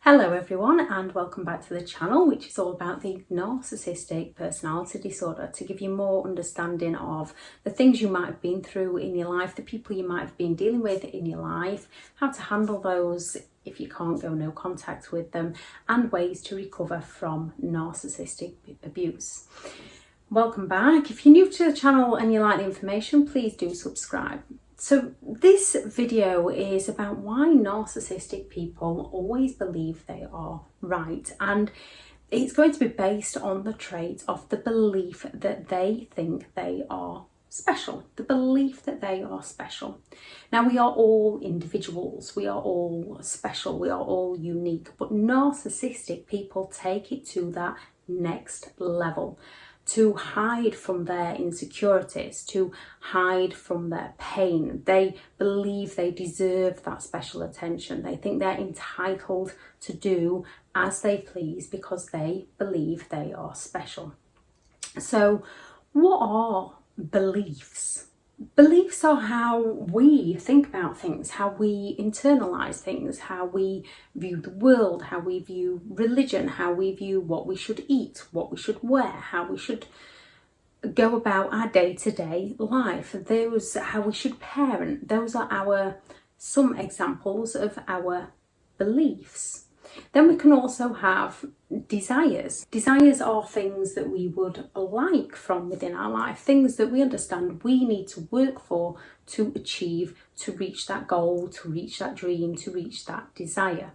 Hello everyone and welcome back to the channel, which is all about the narcissistic personality disorder, to give you more understanding of the things you might have been through in your life, the people you might have been dealing with in your life, how to handle those if you can't go no contact with them, and ways to recover from narcissistic abuse. Welcome back. If you're new to the channel and you like the information, please do subscribe. So this video is about why narcissistic people always believe they are right, and it's going to be based on the trait of the belief that they think they are special, the belief that they are special. Now, we are all individuals, we are all special, we are all unique, but narcissistic people take it to that next level, to hide from their insecurities, to hide from their pain. They believe they deserve that special attention. They think they're entitled to do as they please because they believe they are special. So what are beliefs? Beliefs are how we think about things, how we internalize things, how we view the world, how we view religion, how we view what we should eat, what we should wear, how we should go about our day-to-day life. Those how we should parent. Those are some examples of our beliefs. Then we can also have desires. Desires are things that we would like from within our life, things that we understand we need to work for to achieve, to reach that goal, to reach that dream, to reach that desire.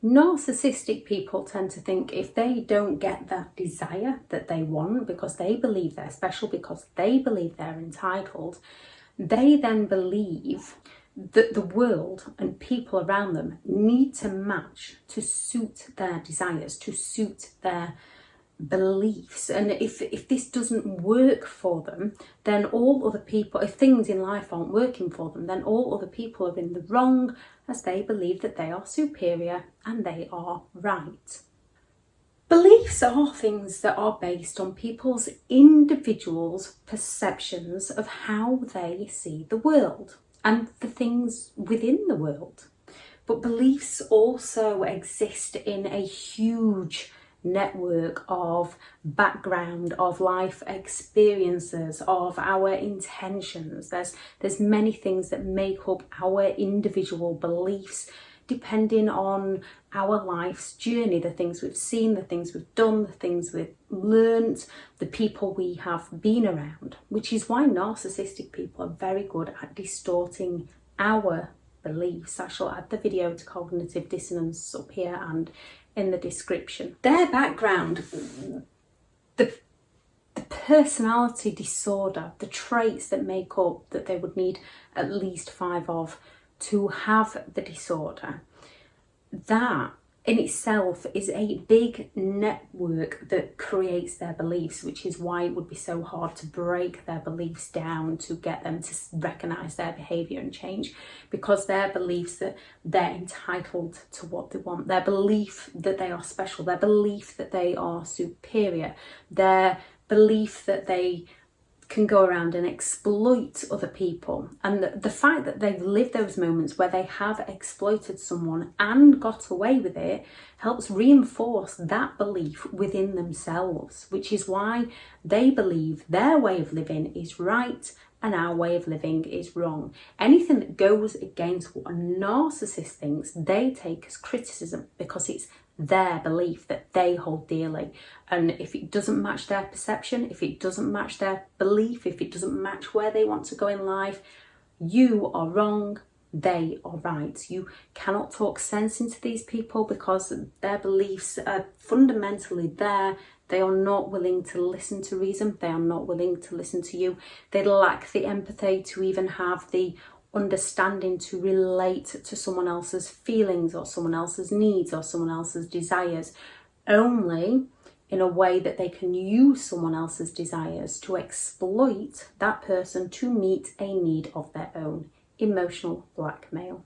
Narcissistic people tend to think if they don't get that desire that they want because they believe they're special, because they believe they're entitled, they then believe that the world and people around them need to match to suit their desires, to suit their beliefs. And if this doesn't work for them, then all other people, if things in life aren't working for them, then all other people are in the wrong, as they believe that they are superior and they are right. Beliefs are things that are based on people's individuals' perceptions of how they see the world and the things within the world. But beliefs also exist in a huge network of background, of life experiences, of our intentions. There's many things that make up our individual beliefs, depending on our life's journey, the things we've seen, the things we've done, the things we've learned, the people we have been around, which is why narcissistic people are very good at distorting our beliefs. I shall add the video to cognitive dissonance up here and in the description. Their background, the personality disorder, the traits that make up that they would need at least 5 of to have the disorder, that in itself is a big network that creates their beliefs, which is why it would be so hard to break their beliefs down to get them to recognise their behaviour and change, because their beliefs that they're entitled to what they want, their belief that they are special, their belief that they are superior, their belief that they can go around and exploit other people, and the fact that they've lived those moments where they have exploited someone and got away with it helps reinforce that belief within themselves, which is why they believe their way of living is right and our way of living is wrong. Anything that goes against what a narcissist thinks, they take as criticism because it's their belief that they hold dearly. And if it doesn't match their perception, if it doesn't match their belief, if it doesn't match where they want to go in life, you are wrong, they are right. You cannot talk sense into these people because their beliefs are fundamentally there. They are not willing to listen to reason. They are not willing to listen to you. They lack the empathy to even have the understanding to relate to someone else's feelings or someone else's needs or someone else's desires, only in a way that they can use someone else's desires to exploit that person to meet a need of their own. Emotional blackmail.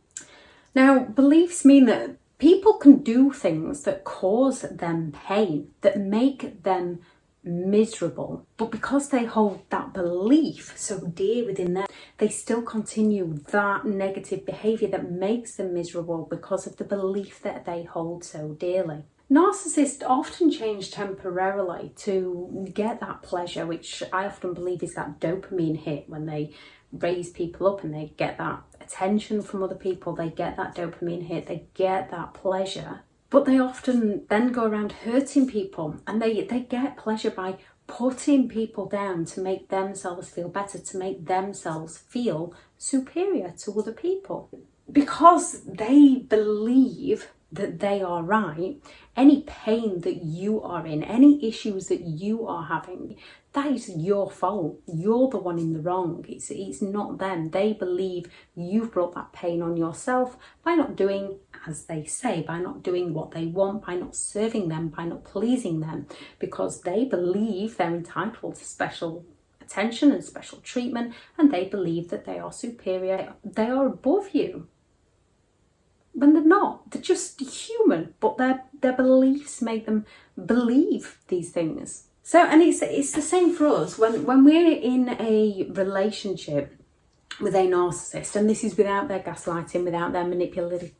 Now, beliefs mean that people can do things that cause them pain, that make them miserable, but because they hold that belief so dear within them, they still continue that negative behaviour that makes them miserable because of the belief that they hold so dearly. Narcissists often change temporarily to get that pleasure, which I often believe is that dopamine hit when they raise people up and they get that attention from other people, they get that dopamine hit, they get that pleasure. But they often then go around hurting people, and they get pleasure by putting people down to make themselves feel better, to make themselves feel superior to other people. Because they believe that they are right, any pain that you are in, any issues that you are having, that is your fault. You're the one in the wrong. It's not them. They believe you've brought that pain on yourself by not doing as they say, by not doing what they want, by not serving them, by not pleasing them, because they believe they're entitled to special attention and special treatment, and they believe that they are superior, they are above you. When they're not, they're just human, but their beliefs make them believe these things. So, and it's the same for us when we're in a relationship with a narcissist, and this is without their gaslighting, without their manipulative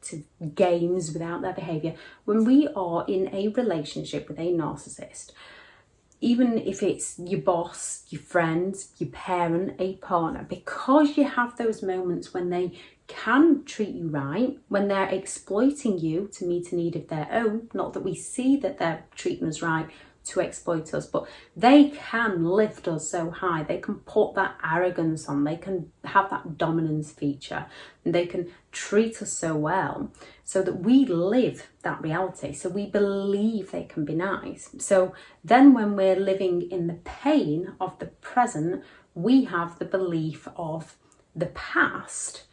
games, without their behaviour. When we are in a relationship with a narcissist, even if it's your boss, your friends, your parent, a partner, because you have those moments when they can treat you right, when they're exploiting you to meet a need of their own, not that we see that they're treating us right to exploit us, but they can lift us so high, they can put that arrogance on, they can have that dominance feature, and they can treat us so well so that we live that reality, so we believe they can be nice. So then when we're living in the pain of the present, we have the belief of the past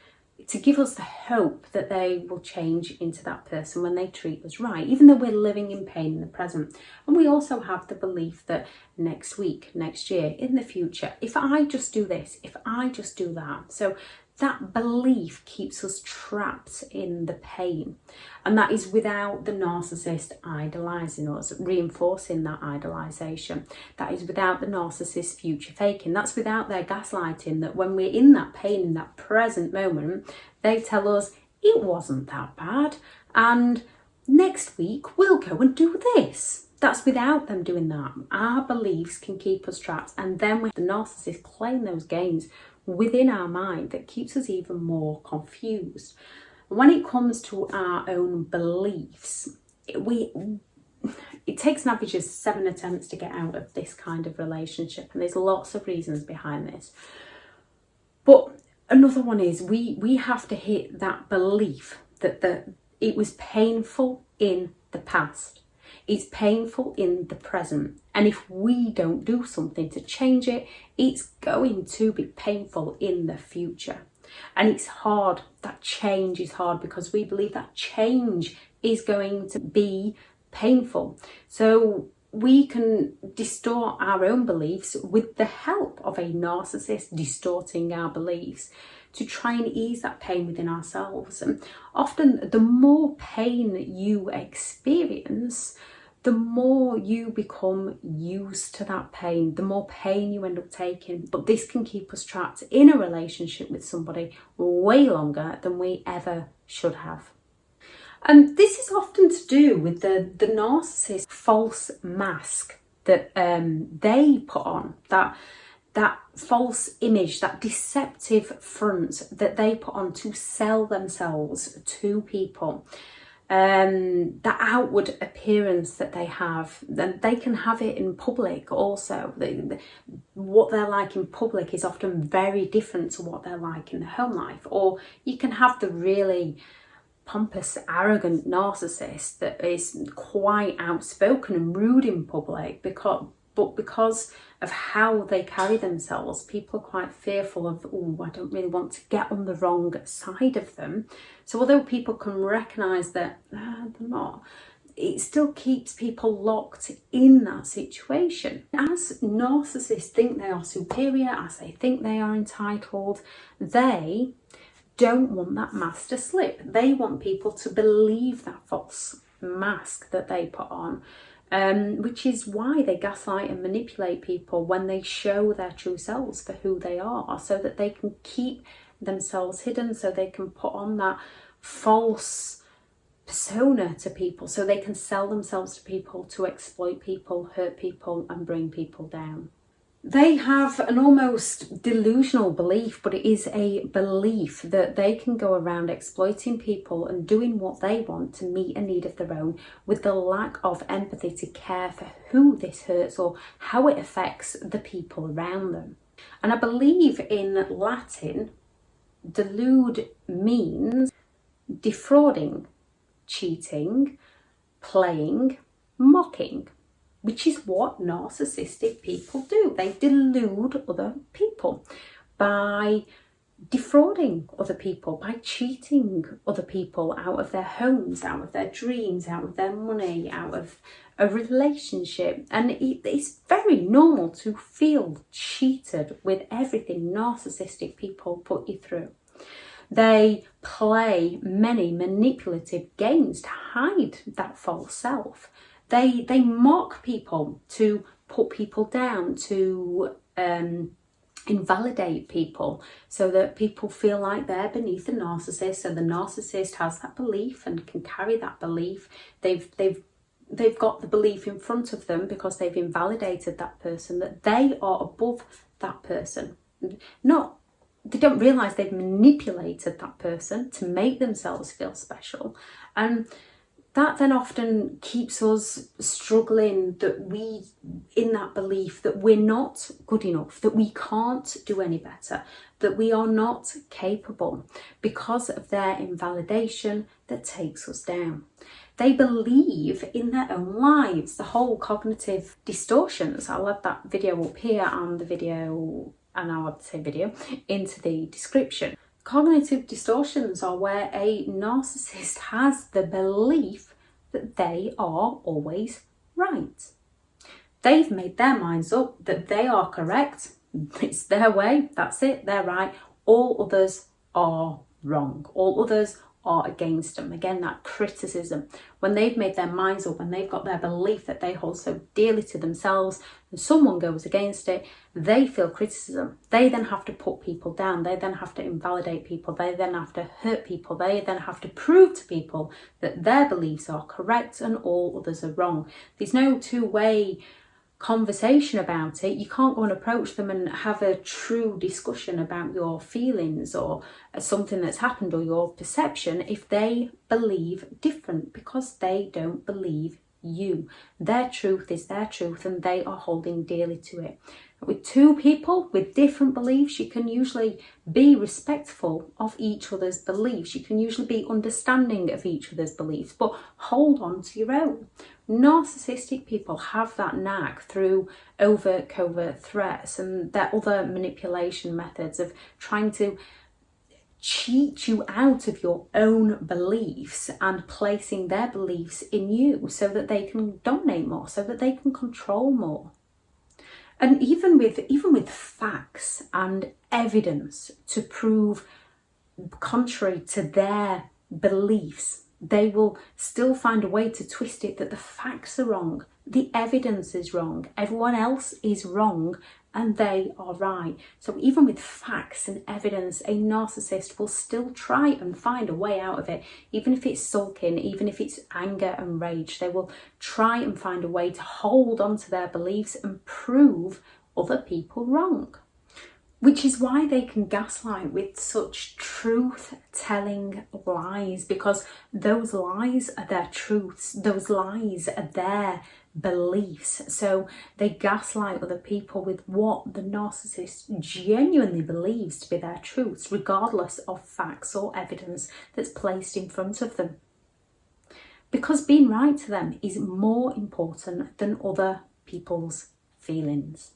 to give us the hope that they will change into that person when they treat us right, even though we're living in pain in the present. And we also have the belief that next week, next year, in the future, if I just do this, if I just do that. So that belief keeps us trapped in the pain. And that is without the narcissist idolising us, reinforcing that idolisation. That is without the narcissist future faking. That's without their gaslighting, that when we're in that pain, in that present moment, they tell us it wasn't that bad, and next week we'll go and do this. That's without them doing that. Our beliefs can keep us trapped, and then with the narcissist playing those games within our mind, that keeps us even more confused. When it comes to our own beliefs, it takes an average of 7 attempts to get out of this kind of relationship, and there's lots of reasons behind this. But another one is we have to hit that belief that it was painful in the past. It's painful in the present. And if we don't do something to change it, it's going to be painful in the future. And it's hard. That change is hard because we believe that change is going to be painful. So we can distort our own beliefs with the help of a narcissist distorting our beliefs to try and ease that pain within ourselves. And often the more pain you experience, the more you become used to that pain, the more pain you end up taking. But this can keep us trapped in a relationship with somebody way longer than we ever should have. And this is often to do with the narcissist false mask that they put on, that false image, that deceptive front that they put on to sell themselves to people. That outward appearance that they have, then they can have it in public also. What they're like in public is often very different to what they're like in their home life. Or you can have the really pompous, arrogant narcissist that is quite outspoken and rude in public, but because of how they carry themselves, people are quite fearful of, oh, I don't really want to get on the wrong side of them. So although people can recognise that they're not, it still keeps people locked in that situation. As narcissists think they are superior, as they think they are entitled, they don't want that mask to slip. They want people to believe that false mask that they put on. which is why they gaslight and manipulate people when they show their true selves for who they are, so that they can keep themselves hidden, so they can put on that false persona to people, so they can sell themselves to people to exploit people, hurt people and bring people down. They have an almost delusional belief, but it is a belief that they can go around exploiting people and doing what they want to meet a need of their own, with the lack of empathy to care for who this hurts or how it affects the people around them. And I believe in Latin, delude means defrauding, cheating, playing, mocking, which is what narcissistic people do. They delude other people by defrauding other people, by cheating other people out of their homes, out of their dreams, out of their money, out of a relationship. And it's very normal to feel cheated with everything narcissistic people put you through. They play many manipulative games to hide that false self. They mock people to put people down, to invalidate people, so that people feel like they're beneath the narcissist. So the narcissist has that belief and can carry that belief. They've got the belief in front of them because they've invalidated that person, that they are above that person. They don't realise they've manipulated that person to make themselves feel special. And that then often keeps us struggling, in that belief that we're not good enough, that we can't do any better, that we are not capable, because of their invalidation that takes us down. They believe in their own lives, the whole cognitive distortions. I'll add that video up here and I'll say video into the description. Cognitive distortions are where a narcissist has the belief that they are always right. They've made their minds up that they are correct. It's their way, that's it, they're right. All others are wrong. All others are against them. Again, that criticism. When they've made their minds up, when they've got their belief that they hold so dearly to themselves, and someone goes against it, they feel criticism. They then have to put people down. They then have to invalidate people. They then have to hurt people. They then have to prove to people that their beliefs are correct and all others are wrong. There's no two-way conversation about it. You can't go and approach them and have a true discussion about your feelings or something that's happened or your perception if they believe different, because they don't believe you. Their truth is their truth and they are holding dearly to it. With two people with different beliefs, you can usually be respectful of each other's beliefs. You can usually be understanding of each other's beliefs, but hold on to your own. Narcissistic people have that knack through overt, covert threats and their other manipulation methods of trying to cheat you out of your own beliefs and placing their beliefs in you so that they can dominate more, so that they can control more. And even with facts and evidence to prove contrary to their beliefs, they will still find a way to twist it that the facts are wrong, the evidence is wrong, everyone else is wrong and they are right. So even with facts and evidence, a narcissist will still try and find a way out of it. Even if it's sulking, even if it's anger and rage, they will try and find a way to hold on to their beliefs and prove other people wrong. Which is why they can gaslight with such truth-telling lies, because those lies are their truths, those lies are their beliefs. So they gaslight other people with what the narcissist genuinely believes to be their truths, regardless of facts or evidence that's placed in front of them. Because being right to them is more important than other people's feelings.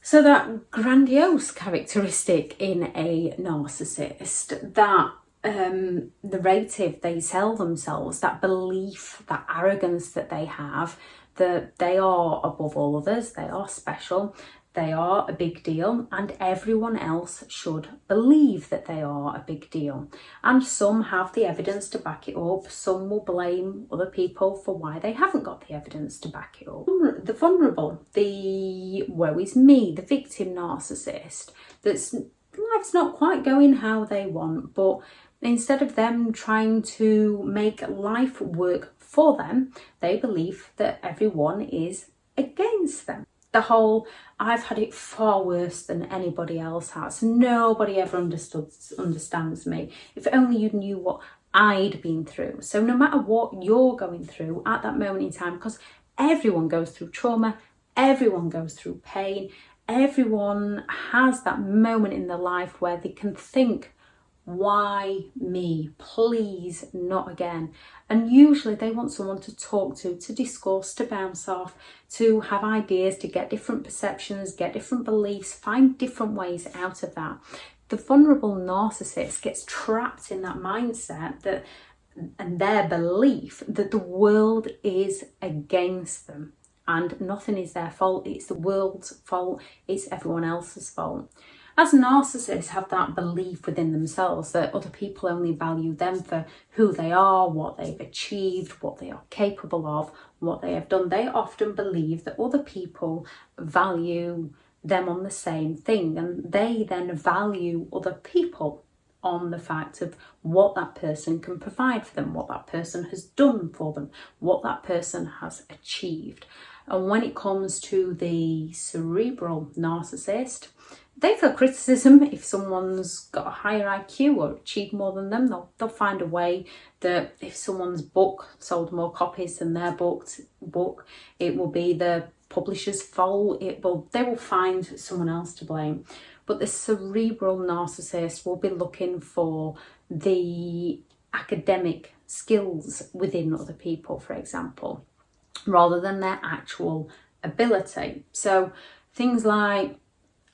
So that grandiose characteristic in a narcissist, that narrative they sell themselves, that belief, that arrogance that they have, that they are above all others, they are special, they are a big deal, and everyone else should believe that they are a big deal. And some have the evidence to back it up. Some will blame other people for why they haven't got the evidence to back it up. The vulnerable, the woe is me, the victim narcissist, life's not quite going how they want, but instead of them trying to make life work for them, they believe that everyone is against them. The whole, I've had it far worse than anybody else has. Nobody ever understands me. If only you knew what I'd been through. So no matter what you're going through at that moment in time, because everyone goes through trauma, everyone goes through pain, everyone has that moment in their life where they can think, why me? Please, not again. And usually they want someone to talk to discuss, to bounce off, to have ideas, to get different perceptions, get different beliefs, find different ways out of that. The vulnerable narcissist gets trapped in that mindset and their belief that the world is against them and nothing is their fault. It's the world's fault. It's everyone else's fault. As narcissists have that belief within themselves that other people only value them for who they are, what they've achieved, what they are capable of, what they have done, they often believe that other people value them on the same thing, and they then value other people on the fact of what that person can provide for them, what that person has done for them, what that person has achieved. And when it comes to the cerebral narcissist, they feel criticism if someone's got a higher IQ or achieved more than them. They'll find a way that if someone's book sold more copies than their book, it will be the publisher's fault. They will find someone else to blame. But the cerebral narcissist will be looking for the academic skills within other people, for example, rather than their actual ability. So things like,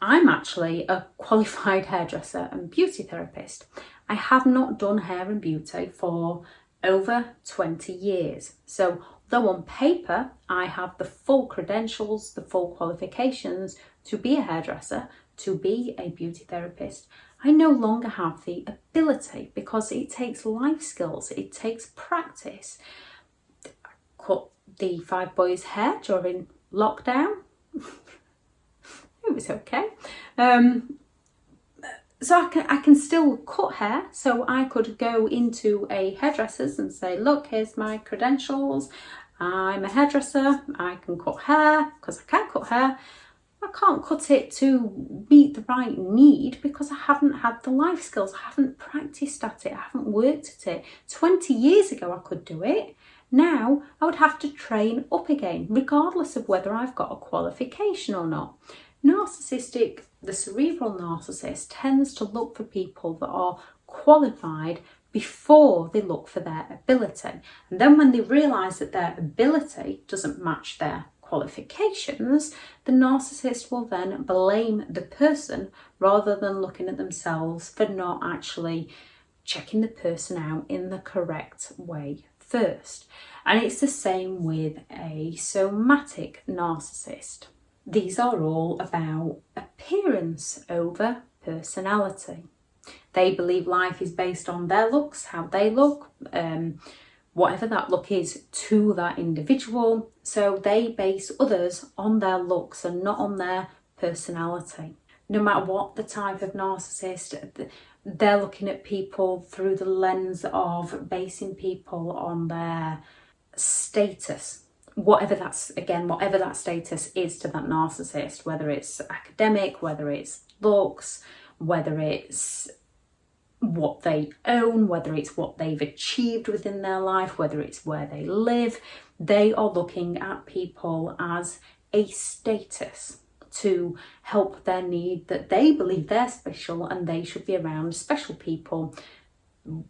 I'm actually a qualified hairdresser and beauty therapist. I have not done hair and beauty for over 20 years. So though on paper I have the full credentials, the full qualifications to be a hairdresser, to be a beauty therapist, I no longer have the ability because it takes life skills, it takes practice. I cut the 5 boys' hair during lockdown. It was okay. So I can still cut hair. So I could go into a hairdresser's and say, look, here's my credentials. I'm a hairdresser. I can cut hair because I can cut hair. I can't cut it to meet the right need because I haven't had the life skills. I haven't practiced at it. I haven't worked at it. 20 years ago, I could do it. Now I would have to train up again, regardless of whether I've got a qualification or not. Narcissistic, the cerebral narcissist, tends to look for people that are qualified before they look for their ability. And then when they realise that their ability doesn't match their qualifications, the narcissist will then blame the person rather than looking at themselves for not actually checking the person out in the correct way first. And it's the same with a somatic narcissist. These are all about appearance over personality. They believe life is based on their looks, how they look, whatever that look is to that individual. So they base others on their looks and not on their personality. No matter what the type of narcissist, they're looking at people through the lens of basing people on their status. Whatever that status is to that narcissist, whether it's academic, whether it's looks, whether it's what they own, whether it's what they've achieved within their life, whether it's where they live, they are looking at people as a status to help their need that they believe they're special and they should be around special people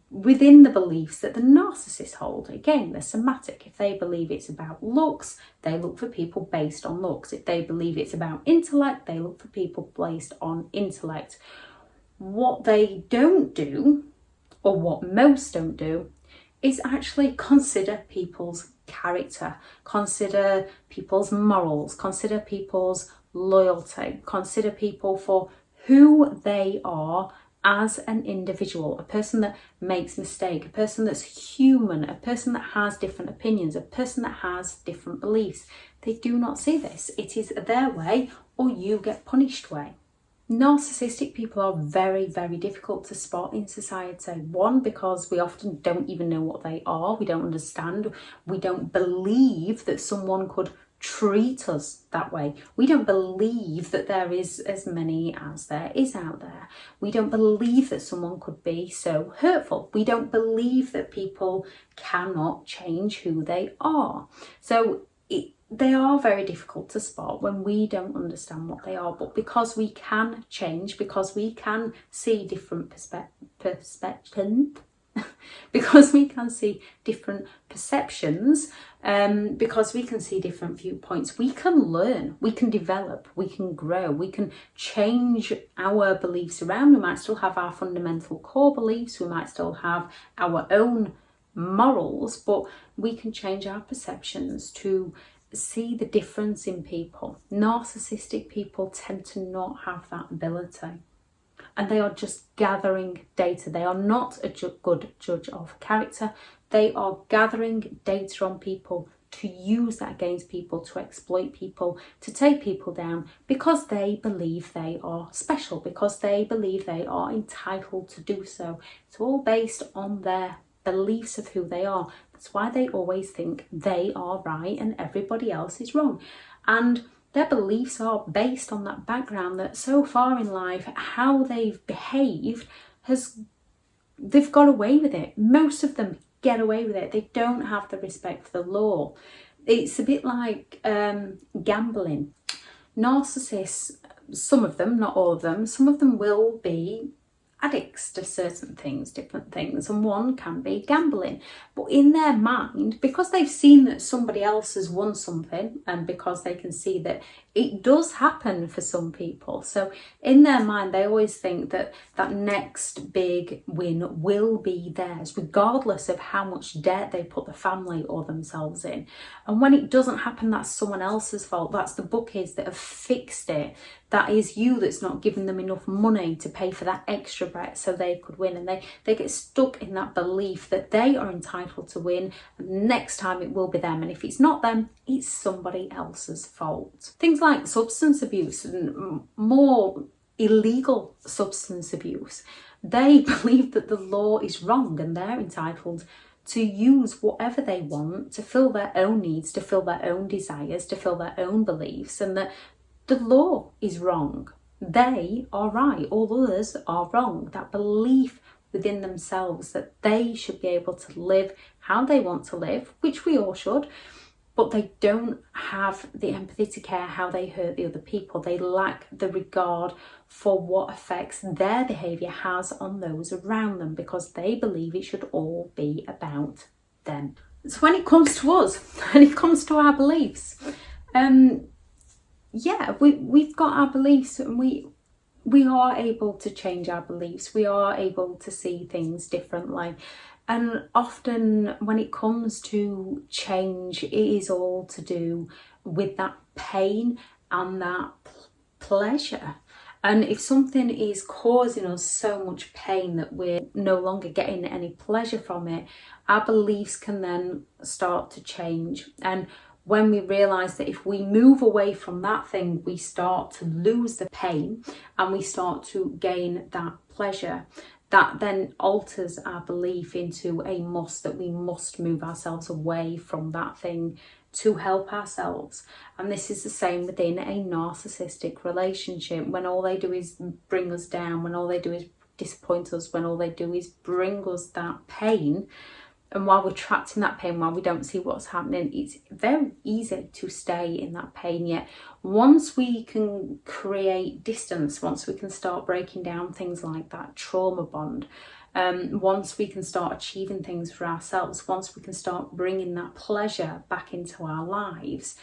within the beliefs that the narcissists hold. Again, they're somatic. If they believe it's about looks, they look for people based on looks. If they believe it's about intellect, they look for people based on intellect. What they don't do, or what most don't do, is actually consider people's character, consider people's morals, consider people's loyalty. Consider people for who they are as an individual, a person that makes mistakes, a person that's human, a person that has different opinions, a person that has different beliefs. They do not see this. It is their way or you get punished way. Narcissistic people are very, very difficult to spot in society. One, because we often don't even know what they are. We don't understand. We don't believe that someone could treat us that way. We don't believe that there is as many as there is out there. We don't believe that someone could be so hurtful. We don't believe that people cannot change who they are. So they are very difficult to spot when we don't understand what they are. But because we can change, because we can see different perspectives, because we can see different perceptions, because we can see different viewpoints, we can learn, we can develop, we can grow, we can change our beliefs around. We might still have our fundamental core beliefs, we might still have our own morals, but we can change our perceptions to see the difference in people. Narcissistic people tend to not have that ability. And they are just gathering data. They are not a good judge of character. They are gathering data on people to use that against people, to exploit people, to take people down because they believe they are special, because they believe they are entitled to do so. It's all based on their beliefs of who they are. That's why they always think they are right and everybody else is wrong. And their beliefs are based on that background that so far in life, how they've behaved they've got away with it. Most of them get away with it. They don't have the respect for the law. It's a bit like gambling. Narcissists, some of them, not all of them, some of them will be addicts to certain things, different things, and one can be gambling. But in their mind, because they've seen that somebody else has won something, and because they can see that it does happen for some people, so in their mind they always think that that next big win will be theirs, regardless of how much debt they put the family or themselves in. And when it doesn't happen, that's someone else's fault. That's the bookies that have fixed it. That is you that's not giving them enough money to pay for that extra bet so they could win. And they get stuck in that belief that they are entitled to win, and next time it will be them. And if it's not them, it's somebody else's fault. Things like substance abuse and more illegal substance abuse, they believe that the law is wrong and they're entitled to use whatever they want to fill their own needs, to fill their own desires, to fill their own beliefs, and that the law is wrong. They are right. All others are wrong. That belief within themselves that they should be able to live how they want to live, which we all should, but they don't have the empathy to care how they hurt the other people. They lack the regard for what effects their behaviour has on those around them because they believe it should all be about them. So when it comes to us, when it comes to our beliefs, yeah, we've got our beliefs, and we are able to change our beliefs. We are able to see things differently. And often when it comes to change, it is all to do with that pain and that pleasure. And if something is causing us so much pain that we're no longer getting any pleasure from it, our beliefs can then start to change. And when we realise that if we move away from that thing, we start to lose the pain and we start to gain that pleasure, that then alters our belief into a must, that we must move ourselves away from that thing to help ourselves. And this is the same within a narcissistic relationship. When all they do is bring us down, when all they do is disappoint us, when all they do is bring us that pain, and while we're trapped in that pain, while we don't see what's happening, it's very easy to stay in that pain. Yet once we can create distance, once we can start breaking down things like that trauma bond, once we can start achieving things for ourselves, once we can start bringing that pleasure back into our lives,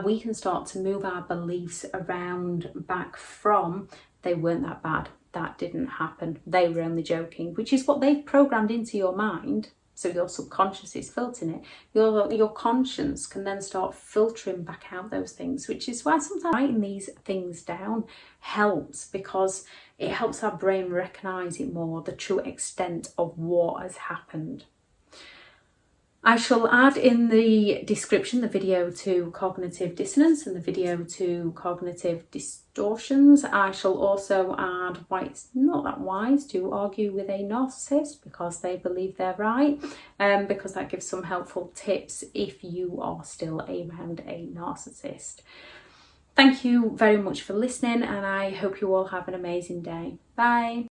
we can start to move our beliefs around back from they weren't that bad, that didn't happen, they were only joking, which is what they've programmed into your mind so your subconscious is filtering it, your conscience can then start filtering back out those things, which is why sometimes writing these things down helps, because it helps our brain recognise it more, the true extent of what has happened. I shall add in the description the video to cognitive dissonance and the video to cognitive distortions. I shall also add why it's not that wise to argue with a narcissist because they believe they're right, because that gives some helpful tips if you are still around a narcissist. Thank you very much for listening, and I hope you all have an amazing day. Bye.